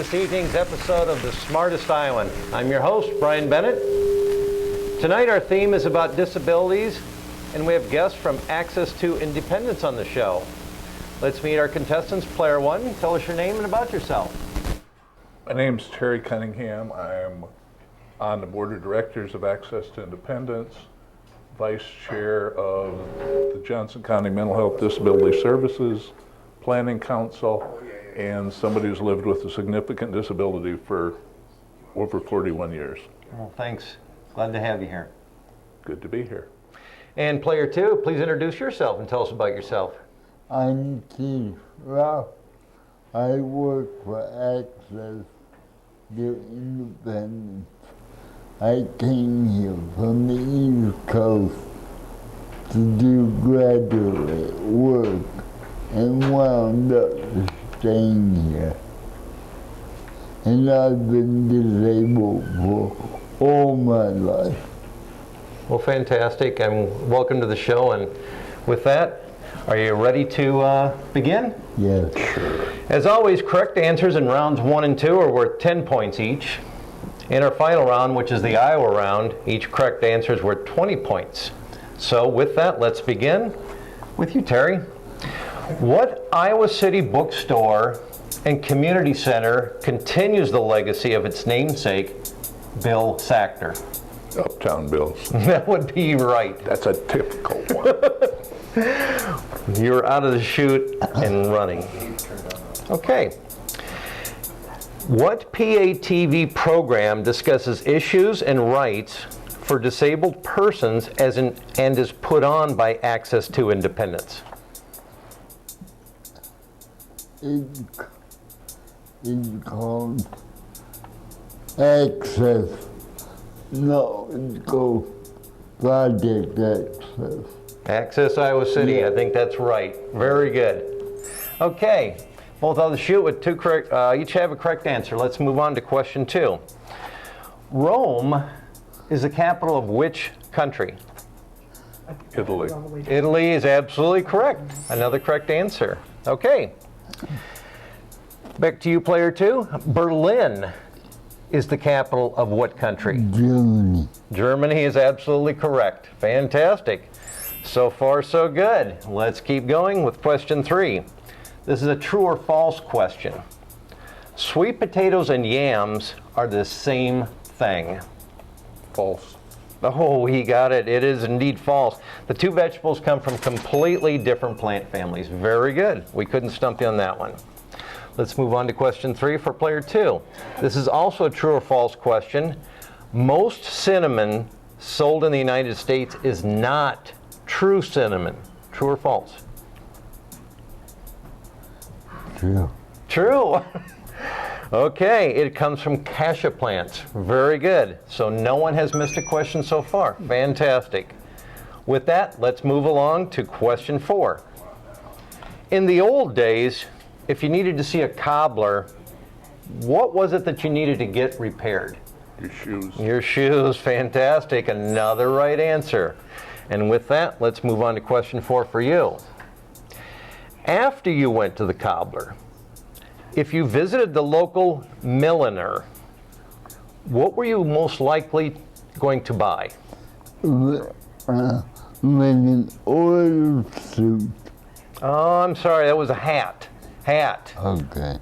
this evening's episode of the Smartest Iowan. I'm your host, Brian Bennett. Tonight our theme is about disabilities, and we have guests from Access to Independence on the show. Let's meet our contestants. Player one, tell us your name and about yourself. My name's Terry Cunningham. I'm on the board of directors of Access to Independence, vice chair of the Johnson County Mental Health Disability Services Planning Council, and somebody who's lived with a significant disability for over 41 years. Well, thanks. Glad to have you here. Good to be here. And player two, please introduce yourself and tell us about yourself. I'm Keith Ralph. I work for Access to Independence. I came here from the East Coast to do graduate work and wound up staying here. And I've been disabled for all my life. Well, fantastic, and welcome to the show. And with that, are you ready to begin? Yes. Sure. As always, correct answers in rounds 1 and 2 are worth 10 points each. In our final round, which is the Iowa round, each correct answer is worth 20 points. So with that, let's begin with you, Terry. What Iowa City bookstore and community center continues the legacy of its namesake, Bill Sackner? Uptown Bills. That would be right. That's a typical one. You're out of the chute and running. Okay. What PATV program discusses issues and rights for disabled persons and is put on by Access to Independence? It's called Access. No, it's called Project Access. Access Iowa City, I think that's right. Very good. Okay, both out of the chute with two correct, each have a correct answer. Let's move on to question 2. Rome is the capital of which country? Italy. Italy is absolutely correct. Another correct answer. Okay. Back to you, player 2. Berlin is the capital of what country? Germany. Germany is absolutely correct. Fantastic. So far, so good. Let's keep going with question 3. This is a true or false question. Sweet potatoes and yams are the same thing. False. Oh, he got it. It is indeed false. The two vegetables come from completely different plant families. Very good. We couldn't stump you on that one. Let's move on to question 3 for player 2. This is also a true or false question. Most cinnamon sold in the United States is not true cinnamon. True or false? True. True. Okay, it comes from cassia plants. Very good. So no one has missed a question so far. Fantastic. With that, let's move along to question 4. In the old days, if you needed to see a cobbler, what was it that you needed to get repaired? Your shoes. Your shoes. Fantastic. Another right answer. And with that, let's move on to question 4 for you. After you went to the cobbler, if you visited the local milliner, what were you most likely going to buy? Like an oil suit. Oh, I'm sorry, that was a hat. Hat. Okay.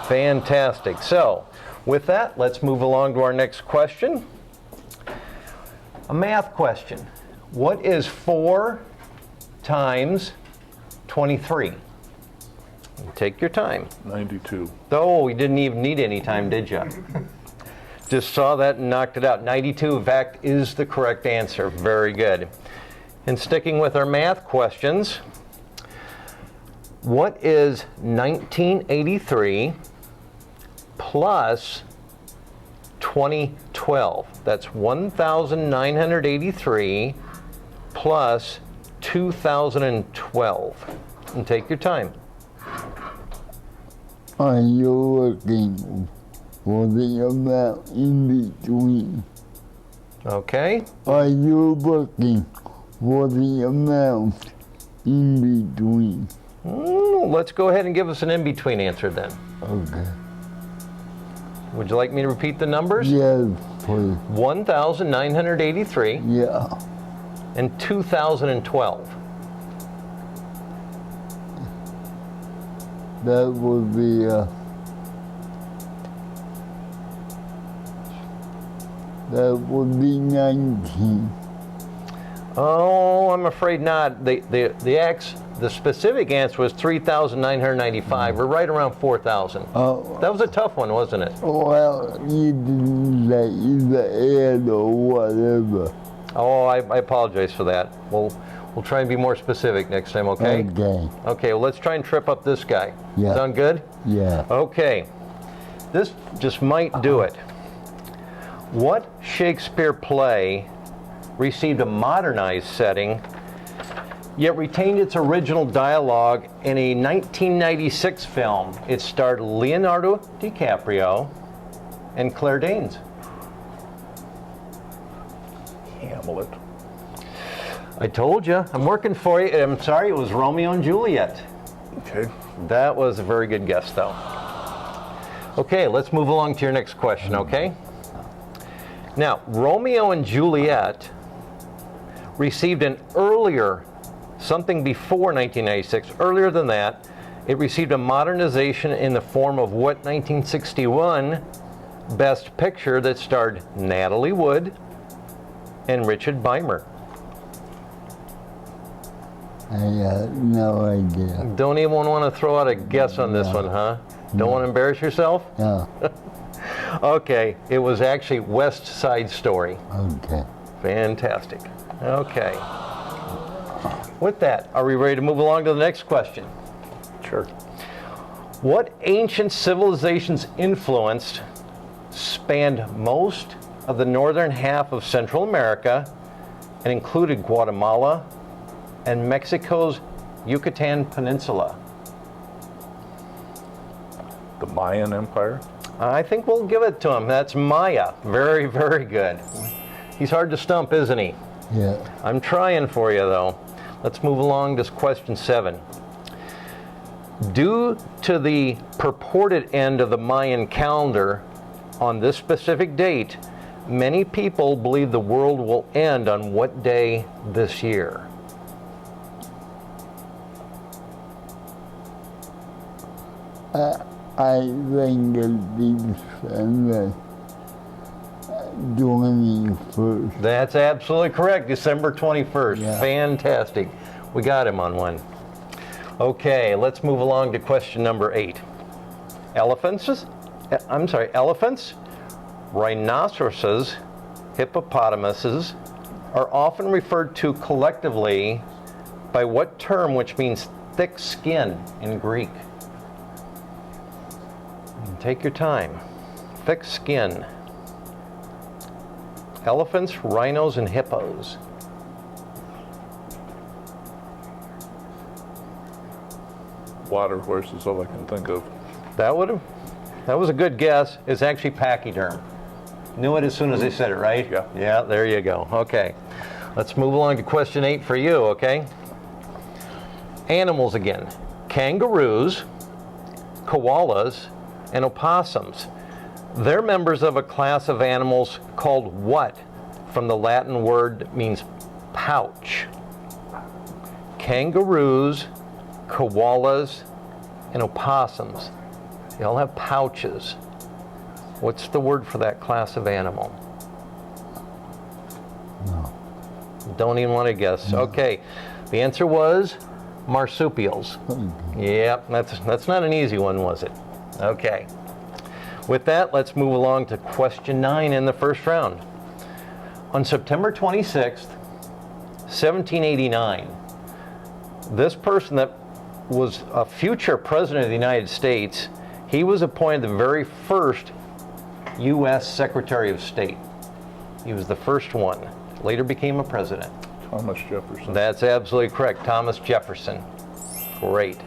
Fantastic. So, with that, let's move along to our next question. A math question. What is 4 times 23? Take your time. 92. Oh, you didn't even need any time, did you? Just saw that and knocked it out. 92, in fact, is the correct answer. Very good. And sticking with our math questions, what is 1983 plus 2012? That's 1,983 plus 2012. And take your time. Are you looking for the amount in between? Okay. Are you looking for the amount in between? Oh, let's go ahead and give us an in-between answer then. Okay. Would you like me to repeat the numbers? Yes, please. 1,983 Yeah. and 2012. That would be, that would be 19. Oh, I'm afraid not. The specific answer was 3,995. We're right around 4,000. Oh, That was a tough one, wasn't it? well, you didn't say the end or whatever. Oh, I apologize for that. We'll try and be more specific next time, okay? Okay. Okay, well, let's try and trip up this guy. Yeah. Sound good? Yeah. Okay. This just might do it. What Shakespeare play received a modernized setting, yet retained its original dialogue in a 1996 film? It starred Leonardo DiCaprio and Claire Danes. Hamlet. I told you, I'm working for you. I'm sorry, it was Romeo and Juliet. Okay. That was a very good guess, though. Okay, let's move along to your next question, okay? Now, Romeo and Juliet received an earlier, something before 1996, earlier than that, it received a modernization in the form of what 1961 Best Picture that starred Natalie Wood and Richard Beimer? I got no idea. Don't even want to throw out a guess on this one, huh? Don't want to embarrass yourself? No. Okay, it was actually West Side Story. Okay. Fantastic. Okay. With that, are we ready to move along to the next question? Sure. What ancient civilizations influenced spanned most of the northern half of Central America and included Guatemala and Mexico's Yucatan Peninsula? The Mayan Empire. I think we'll give it to him. That's Maya. Very, very good. He's hard to stump, isn't he? Yeah. I'm trying for you, though. Let's move along to question 7. Due to the purported end of the Mayan calendar on this specific date, many people believe the world will end on what day this year? I think it December 21st. That's absolutely correct. December 21st. Yeah. Fantastic. We got him on one. Okay, let's move along to question number 8. Elephants, rhinoceroses, hippopotamuses are often referred to collectively by what term which means thick skin in Greek? Take your time. Thick skin. Elephants, rhinos, and hippos. Water horse is all I can think of. That was a good guess. It's actually pachyderm. Knew it as soon as I said it, right? Yeah. Yeah, there you go. Okay. Let's move along to question 8 for you, okay? Animals again. Kangaroos, koalas, and opossums. They're members of a class of animals called what? From the Latin word that means pouch. Kangaroos, koalas, and opossums. They all have pouches. What's the word for that class of animal? No. Don't even want to guess. Okay. The answer was marsupials. Yep, that's not an easy one, was it? Okay. With that, let's move along to question 9 in the first round. On September 26th, 1789, this person that was a future president of the United States, he was appointed the very first U.S. Secretary of State. He was the first one. Later became a president. Thomas Jefferson. That's absolutely correct. Thomas Jefferson. Great.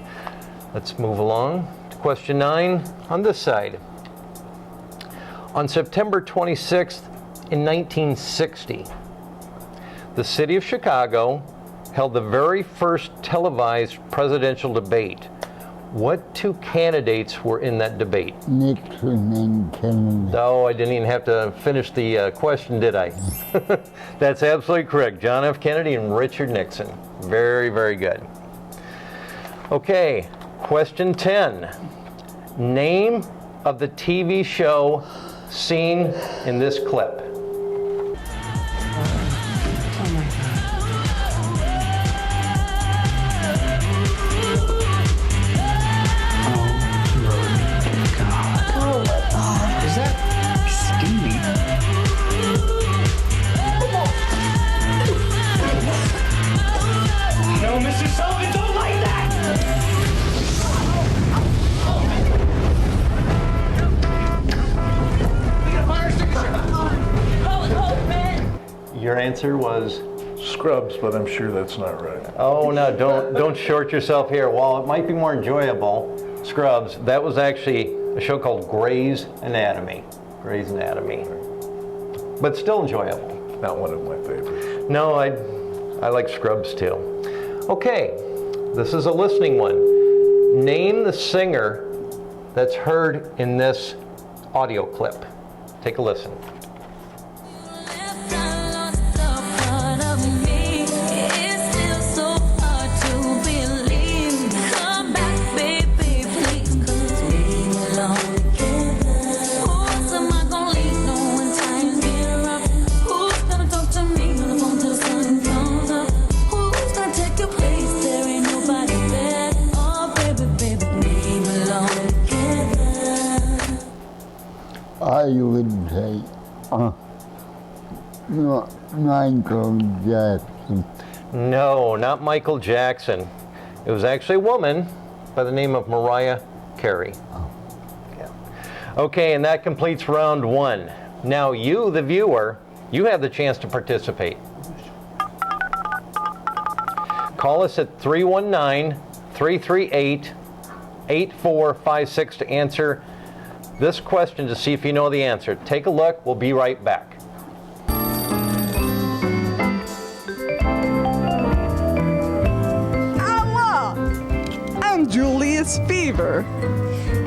Let's move along to question 9 on this side. On September 26th in 1960, the city of Chicago held the very first televised presidential debate. What two candidates were in that debate? Nixon and Kennedy. Oh, I didn't even have to finish the question, did I? That's absolutely correct. John F. Kennedy and Richard Nixon. Very, very good. Okay, question 10. Name of the TV show seen in this clip. Your answer was? Scrubs, but I'm sure that's not right. Oh no, don't short yourself here. While it might be more enjoyable, Scrubs, that was actually a show called Grey's Anatomy. Grey's Anatomy. But still enjoyable. Not one of my favorites. No, I like Scrubs too. Okay, this is a listening one. Name the singer that's heard in this audio clip. Take a listen. I would say, Michael Jackson. No, not Michael Jackson. It was actually a woman by the name of Mariah Carey. Yeah. Okay, and that completes round 1. Now you, the viewer, you have the chance to participate. Call us at 319-338-8456 to answer this question to see if you know the answer. Take a look. We'll be right back. Hello! I'm Julius Fever.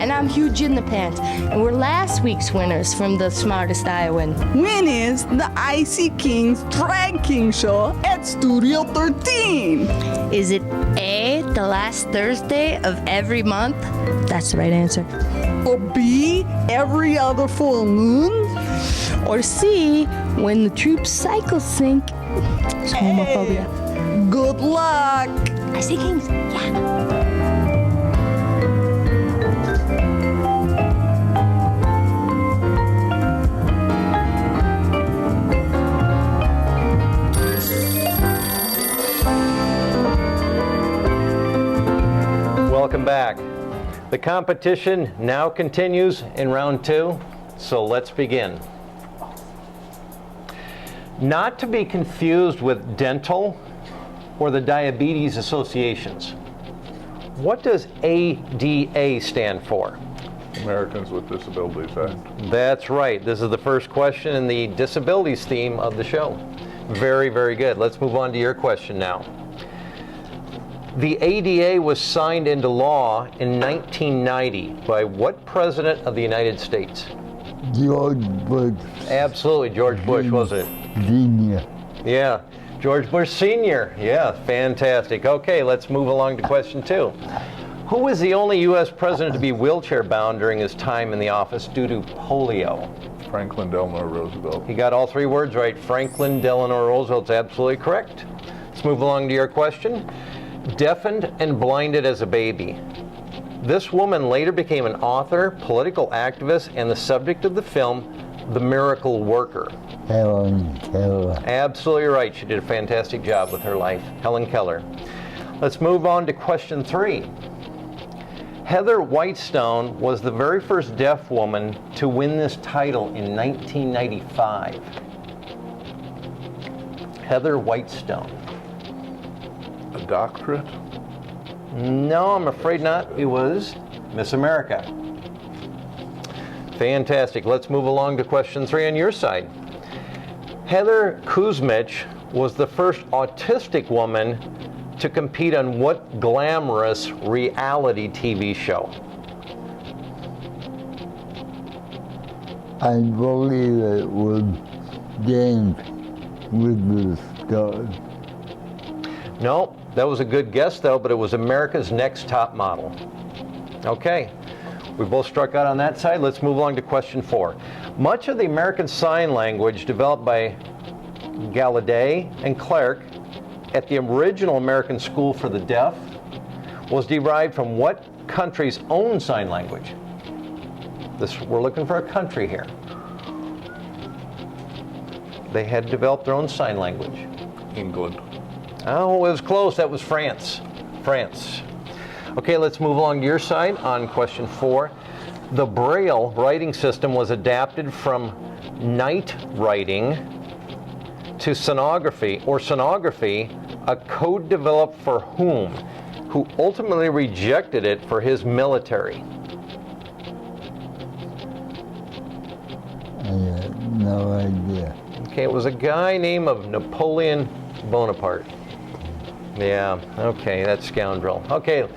And I'm Hugh Pant, and we're last week's winners from the Smartest Iowan. When is the Icy Kings Drag King show at Studio 13? Is it A, the last Thursday of every month? That's the right answer. Or B, every other full moon? Or C, when the troops cycle sync? It's homophobia. Good luck! Icy Kings, yeah. Welcome back. The competition now continues in round 2, so let's begin. Not to be confused with dental or the diabetes associations. What does ADA stand for? Americans with Disabilities Act. That's right. This is the first question in the disabilities theme of the show. Very, very good. Let's move on to your question now. The ADA was signed into law in 1990 by what president of the United States? George Bush Absolutely, George Bush, wasn't it? Sr. Yeah, George Bush Sr. Yeah, fantastic. Okay, let's move along to question 2. Who was the only U.S. president to be wheelchair-bound during his time in the office due to polio? Franklin Delano Roosevelt. He got all 3 words right. Franklin Delano Roosevelt's absolutely correct. Let's move along to your question. Deafened and blinded as a baby. This woman later became an author, political activist, and the subject of the film, The Miracle Worker. Helen Keller. Absolutely right. She did a fantastic job with her life. Helen Keller. Let's move on to question 3. Heather Whitestone was the very first deaf woman to win this title in 1995. Heather Whitestone. A doctorate? No, I'm afraid not. It was Miss America. Fantastic. Let's move along to question 3 on your side. Heather Kuzmich was the first autistic woman to compete on what glamorous reality TV show? I believe it was James with the stars. No, that was a good guess though, but it was America's Next Top Model. Okay, we both struck out on that side. Let's move along to question 4. Much of the American Sign Language developed by Gallaudet and Clark at the original American School for the Deaf was derived from what country's own sign language? We're looking for a country here. They had developed their own sign language. England. Oh, it was close. That was France. France. Okay, let's move along to your side on question 4. The Braille writing system was adapted from night writing to sonography, a code developed for whom, who ultimately rejected it for his military. I have no idea. Okay, it was a guy named of Napoleon Bonaparte. Yeah, okay, that scoundrel. Okay,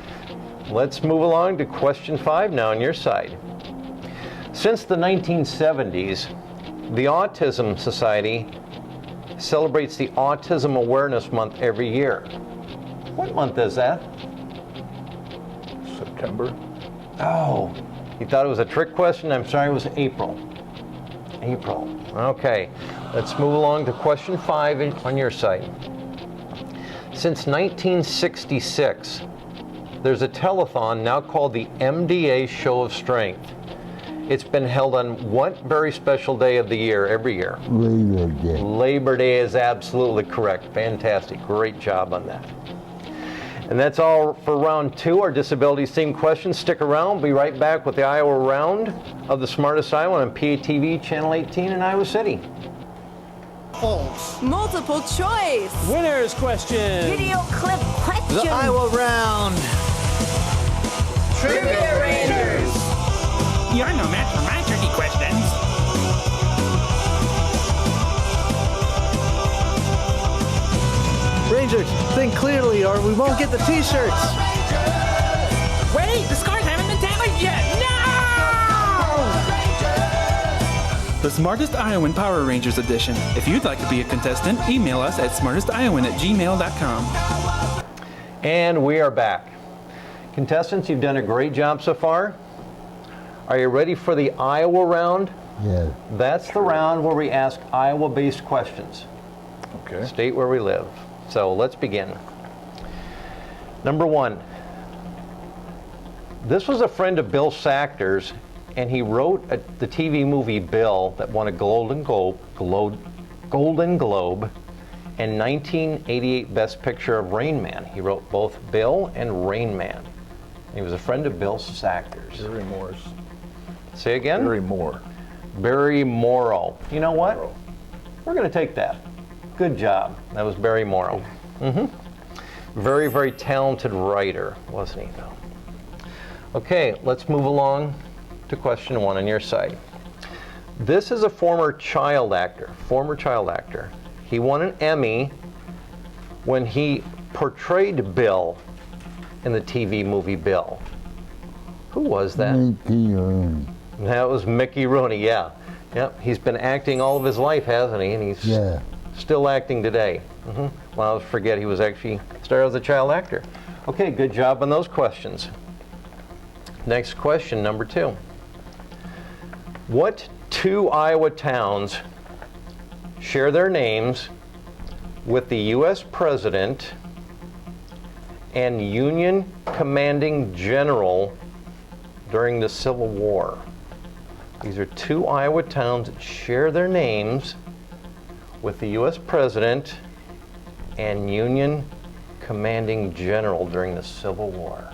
let's move along to question 5 now on your side. Since the 1970s, the Autism Society celebrates the Autism Awareness Month every year. What month is that? September. Oh, you thought it was a trick question? I'm sorry, it was April. April. Okay, let's move along to question 5 on your side. Since 1966, there's a telethon now called the MDA Show of Strength. It's been held on what very special day of the year, every year? Labor Day. Labor Day is absolutely correct. Fantastic. Great job on that. And that's all for round 2, our disabilities-themed questions. Stick around. We'll be right back with the Iowa round of the Smartest Iowan on PATV Channel 18 in Iowa City. Multiple choice. Winner's question. Video clip question. The Iowa round. Trivia Rangers. You're no match for my tricky questions. Rangers, think clearly or we won't get the t-shirts. Wait, the scores haven't been tallied yet. No! The Smartest Iowan Power Rangers edition. If you'd like to be a contestant, email us at smartestiowan@gmail.com. And we are back. Contestants, you've done a great job so far. Are you ready for the Iowa round? Yes. That's the round where we ask Iowa-based questions. Okay. State where we live. So let's begin. Number 1. This was a friend of Bill Sackter's, and he wrote the TV movie Bill that won a Golden Globe and 1988 Best Picture of Rain Man. He wrote both Bill and Rain Man. He was a friend of Bill Sackter's. Barry Morris. Say again? Barry Moore. Barry Morrow. You know what? We're going to take that. Good job. That was Barry Morrow. Very, very talented writer, wasn't he, though? Okay, let's move along to question 1 on your side. This is a former child actor. He won an Emmy when he portrayed Bill in the TV movie Bill. Who was that? Mickey Rooney. That was Mickey Rooney, yeah. Yep, he's been acting all of his life, hasn't he? And he's still acting today. Well, I forget he was actually started as a child actor. Okay, good job on those questions. Next question, number 2. What 2 Iowa towns share their names with the U.S. President and Union commanding general during the Civil War? These are 2 Iowa towns that share their names with the U.S. President and Union commanding general during the Civil War.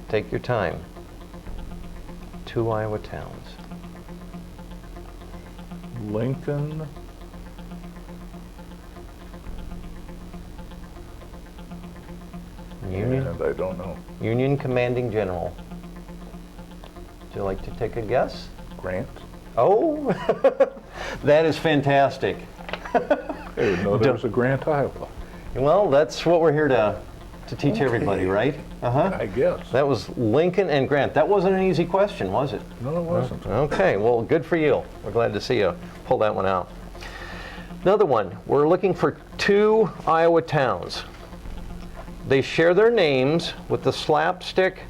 Take your time. 2 Iowa towns. Lincoln. Union? And I don't know. Union commanding general. Would you like to take a guess? Grant. Oh, that is fantastic. I didn't know there was a Grant, Iowa. Well, that's what we're here to teach everybody, right? I guess. That was Lincoln and Grant. That wasn't an easy question, was it? No, it wasn't. Okay, well, good for you. We're glad to see you pull that one out. Another one, we're looking for 2 Iowa towns. They share their names with the slapstick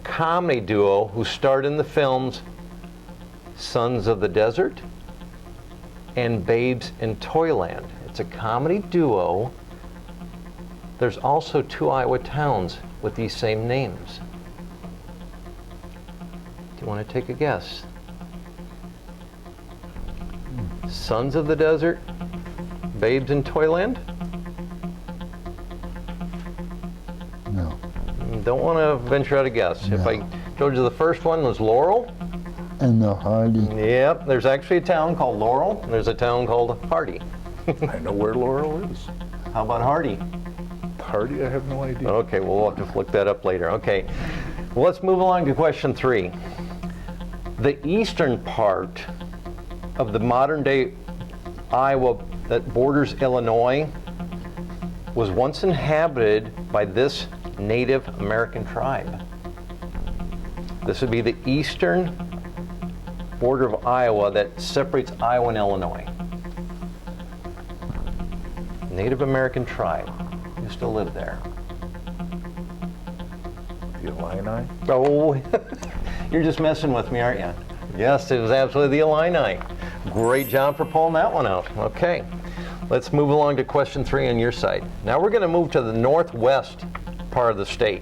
comedy duo who starred in the films Sons of the Desert and Babes in Toyland. It's a comedy duo. There's also 2 Iowa towns with these same names. Do you want to take a guess? Sons of the Desert, Babes in Toyland? No. Don't want to venture out a guess. No. If I told you the first one was Laurel, And the Hardy. yep, there's actually a town called Laurel, and there's a town called Hardy. I know where Laurel is. How about Hardy? Hardy, I have no idea. Okay, well, we'll have to look that up later. Okay, well, let's move along to question 3. The eastern part of the modern day Iowa that borders Illinois was once inhabited by this Native American tribe. This would be the eastern border of Iowa that separates Iowa and Illinois. Native American tribe used to live there. The Illini? Oh, you're just messing with me, aren't you? Yes, it was absolutely the Illini. Great job for pulling that one out. Okay, let's move along to question 3 on your side. Now we're going to move to the northwest part of the state,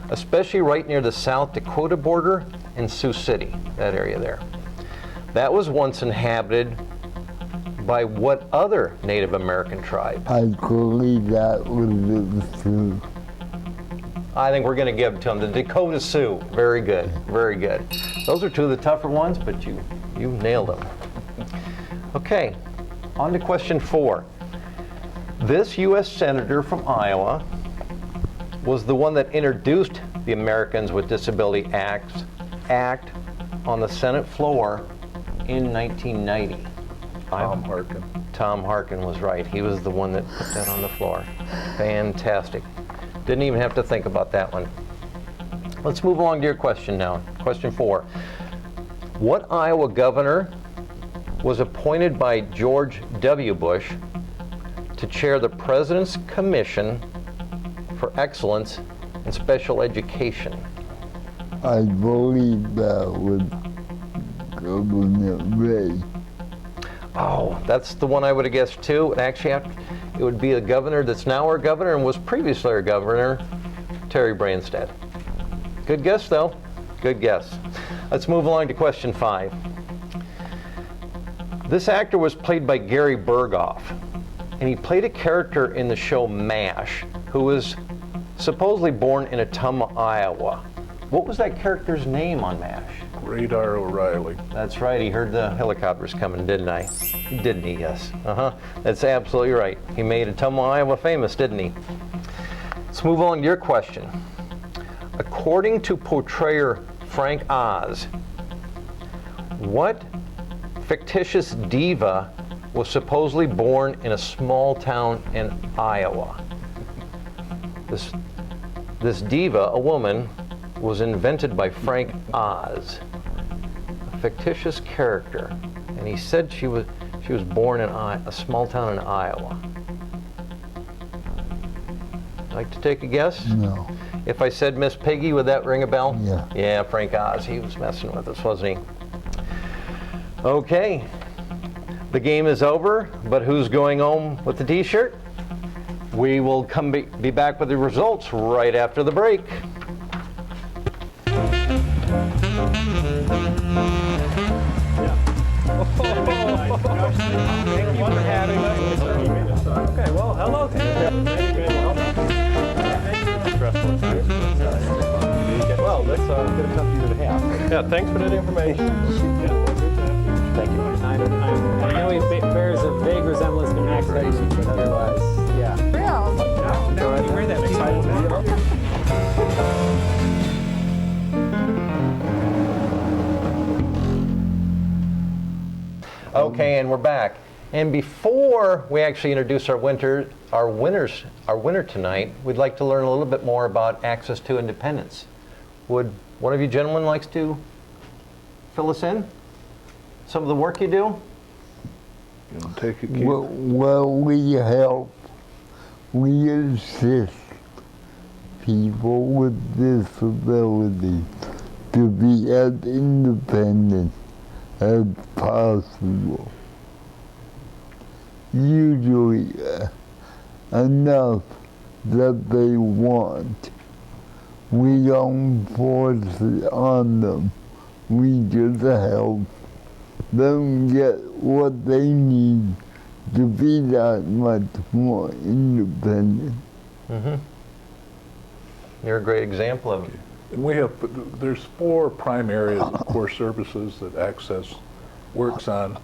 especially right near the South Dakota border in Sioux City, that area there. That was once inhabited by what other Native American tribe? I believe that was the Sioux. I think we're going to give it to them. The Dakota Sioux. Very good. Very good. Those are 2 of the tougher ones, but you nailed them. Okay, on to question 4. This U.S. Senator from Iowa was the one that introduced the Americans with Disability Act on the Senate floor in 1990. Tom Harkin. Tom Harkin was right. He was the one that put that on the floor. Fantastic. Didn't even have to think about that one. Let's move along to your question now. Question 4. What Iowa governor was appointed by George W. Bush to chair the President's Commission for Excellence in Special Education? I believe that was Governor Ray. Oh, that's the one I would have guessed too. And actually, it would be a governor that's now our governor and was previously our governor, Terry Branstad. Good guess, though. Good guess. Let's move along to question 5. This actor was played by Gary Berghoff, and he played a character in the show MASH, who was supposedly born in Ottumwa, Iowa. What was that character's name on MASH? Radar O'Reilly. That's right. He heard the helicopters coming, didn't I? Didn't he? Yes. That's absolutely right. He made Ottumwa, Iowa famous, didn't he? Let's move on to your question. According to portrayer Frank Oz, what fictitious diva was supposedly born in a small town in Iowa? This diva, a woman, was invented by Frank Oz, a fictitious character, and he said she was born in a small town in Iowa. Like to take a guess? No. If I said Miss Piggy, would that ring a bell? Yeah. Yeah, Frank Oz, he was messing with us, wasn't he? Okay, the game is over, but who's going home with the t-shirt? We will be back with the results right after the break. Thank you for having us. Okay, well, hello to you. Well, that's good enough for you to have. Yeah, thanks for that information. Thank you. I know he bears a vague resemblance to Max Racing, but otherwise, yeah. Now, you wear that Okay, and we're back. And before we actually introduce our winner tonight, we'd like to learn a little bit more about Access to Independence. Would one of you gentlemen likes to fill us in? Some of the work you do? You want to take it, Keith? Well, we help, we assist people with disabilities to be as independent as possible. Usually enough that they want. We don't force it on them. We just help them get what they need to be that much more independent. Mm-hmm. You're a great example of it. And we have, there's 4 prime areas of core services that Access works on.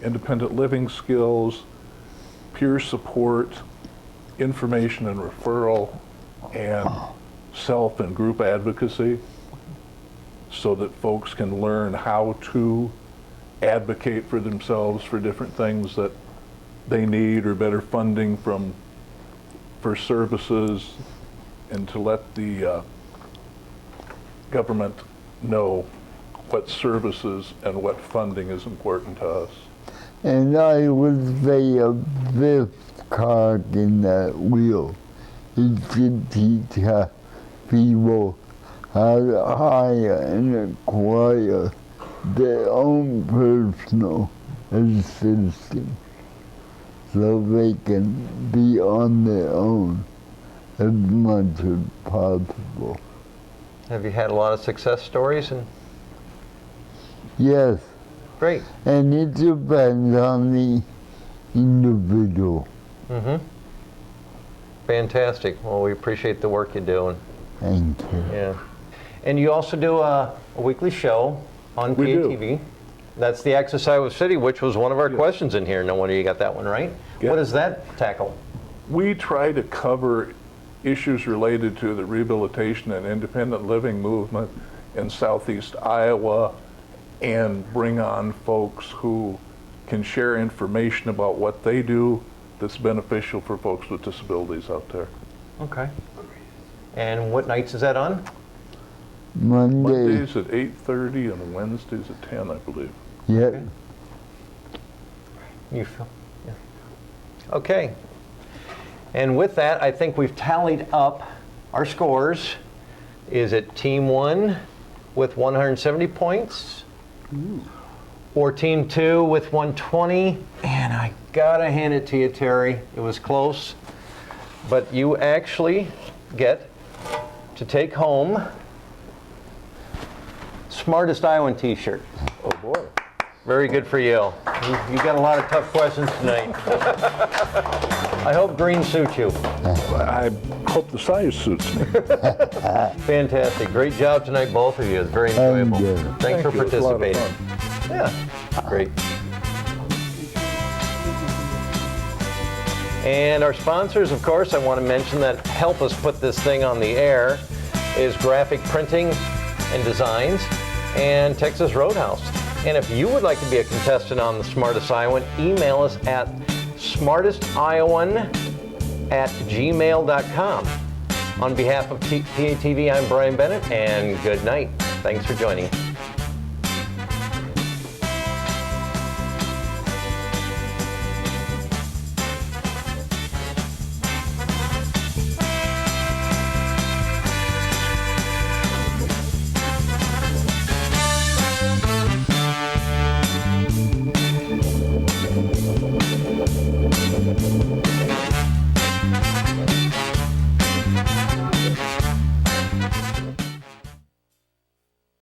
Independent living skills, peer support, information and referral, and self and group advocacy, so that folks can learn how to advocate for themselves for different things that they need, or better funding for services, and to let the government know what services and what funding is important to us. And I would say a 5th cog in that wheel is to teach people how to hire and acquire their own personal assistant so they can be on their own as much as possible. Have you had a lot of success stories? Yes. Great. And it depends on the individual. Mm-hmm. Fantastic. Well, we appreciate the work you do. Thank you. Yeah. And you also do a weekly show on PATV. That's the Access Iowa City, which was one of our questions in here. No wonder you got that one right. Yeah. What does that tackle? We try to cover issues related to the rehabilitation and independent living movement in Southeast Iowa, and bring on folks who can share information about what they do that's beneficial for folks with disabilities out there. Okay. And what nights is that on? Mondays at 8:30 and Wednesdays at 10, I believe. Yeah. Okay. You feel? Yeah. Okay. And with that, I think we've tallied up our scores. Is it Team 1 with 170 points? Or Team 2 with 120? And I gotta hand it to you, Terry. It was close. But you actually get to take home Smartest Iowan t-shirt. Oh boy. Very good for you. You got a lot of tough questions tonight. I hope green suits you. I hope the size suits me. Fantastic. Great job tonight, both of you. It's very enjoyable. Thanks for you. It's a lot of participating. fun. Yeah, great. And our sponsors, of course, I want to mention that help us put this thing on the air is Graphic Printing and Designs and Texas Roadhouse. And if you would like to be a contestant on the Smartest Iowan, email us at smartestiowan@gmail.com. On behalf of PATV, I'm Brian Bennett, and good night. Thanks for joining.